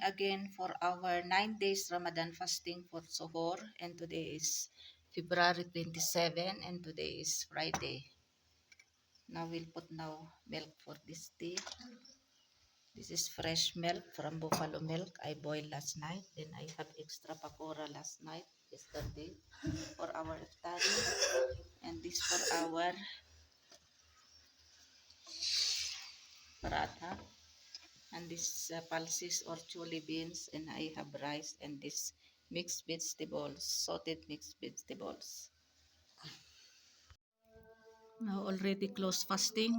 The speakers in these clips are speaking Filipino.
again for our 9 days Ramadan fasting for Suhoor, and today is February 27 and today is Friday. Now we'll put now milk for this tea. This is fresh milk from buffalo milk. I boiled last night. Then I have extra pakora last night, yesterday, for our iftari. And this for our paratha. And this pulses or chili beans. And I have rice and this mixed vegetables, sauteed mixed vegetables. Now already close fasting.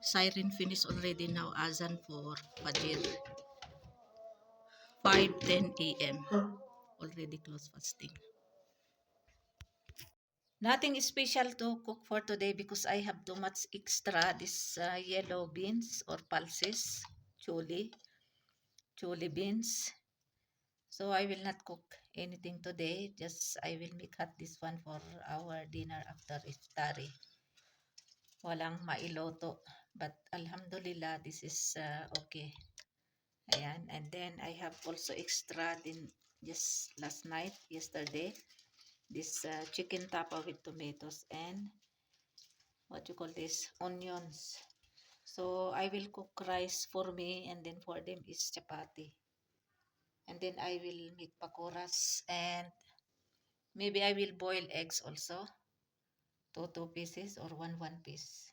Siren finish already now. Azan for Fajr. 5:10 a.m. Already close fasting. Nothing special to cook for today because I have too much extra. This yellow beans or pulses, chili beans. So I will not cook anything today. Just I will make hot this one for our dinner after iftari. Walang mailoto. But alhamdulillah, this is okay. Ayan. And then I have also extra din just last night, yesterday. This chicken tapa with tomatoes and what you call this, onions. So I will cook rice for me and then for them is chapati. And then I will make pakoras and maybe I will boil eggs also. Two pieces or one piece.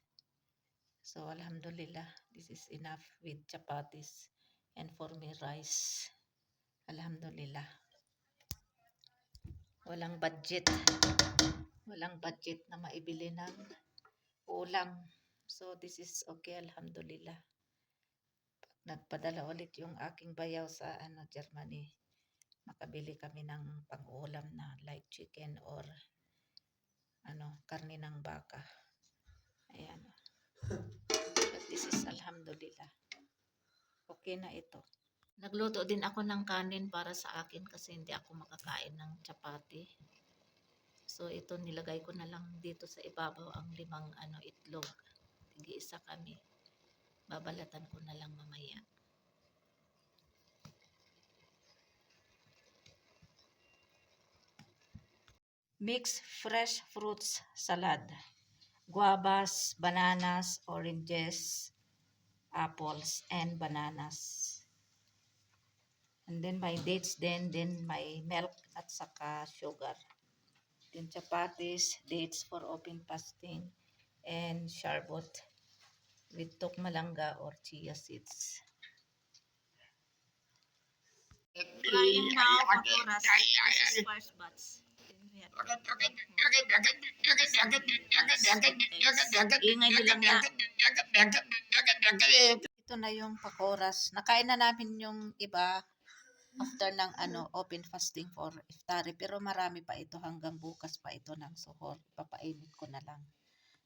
So alhamdulillah, this is enough with chapatis and for me rice. Alhamdulillah. Walang budget. Walang budget na maibili ng ulam. So this is okay, alhamdulillah. Nagpadala ulit yung aking bayaw sa Germany. Makabili kami ng pang-ulam na like chicken or karne ng baka. Ayan. But this is alhamdulillah. Okay na ito. Nagluto din ako ng kanin para sa akin kasi hindi ako makakain ng chapati. So ito nilagay ko na lang dito sa ibabaw ang 5 itlog. Tig-isa kami. Babalatan ko na lang mamaya. Mix fresh fruits salad. Guavas, bananas, oranges, apples, and bananas. And then my dates then my milk at saka sugar. Then chapatis, dates for open fasting, and sharbot with tokmalanga or chia seeds. Frying now, pakoras. This is first batch. Ingay nilang na. Ito na yung pakoras. Nakain na namin yung iba after ng open fasting for iftari. Pero marami pa ito hanggang bukas pa ito ng suhoor. Papainit ko na lang.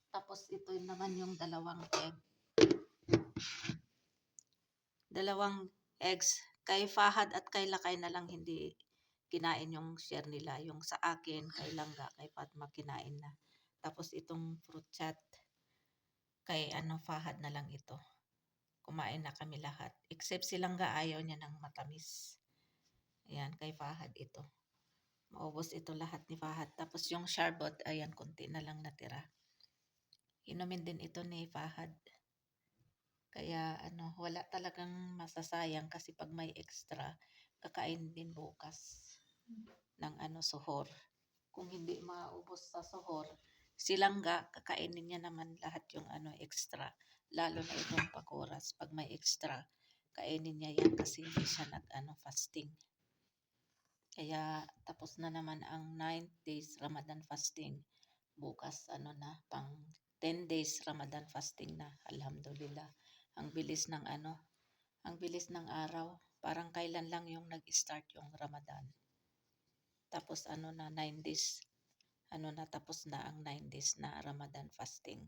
Tapos ito naman yung dalawang eggs. Kay Fahad at kay Lakay na lang hindi kinain yung share nila. Yung sa akin, kay Langga, kay Fatma kinain na. Tapos itong fruit chat, kay Fahad na lang ito. Kumain na kami lahat. Except si Langga ayaw niya ng matamis. Ayan, kay Fahad ito. Maubos ito lahat ni Fahad. Tapos yung sharbot, ayan, konti na lang natira. Inumin din ito ni Fahad. Kaya wala talagang masasayang kasi pag may extra, kakain din bukas ng suhoor. Kung hindi maubos sa suhoor, silangga, kakainin niya naman lahat yung extra. Lalo na itong pakoras. Pag may extra, kainin niya yan kasi hindi siya fasting. Kaya tapos na naman ang 9 days Ramadan fasting. Bukas pang 10 days Ramadan fasting na. Alhamdulillah. Ang bilis ng ang bilis ng araw. Parang kailan lang yung nag-start yung Ramadan. Tapos na 9 days. Tapos na ang 9 days na Ramadan fasting.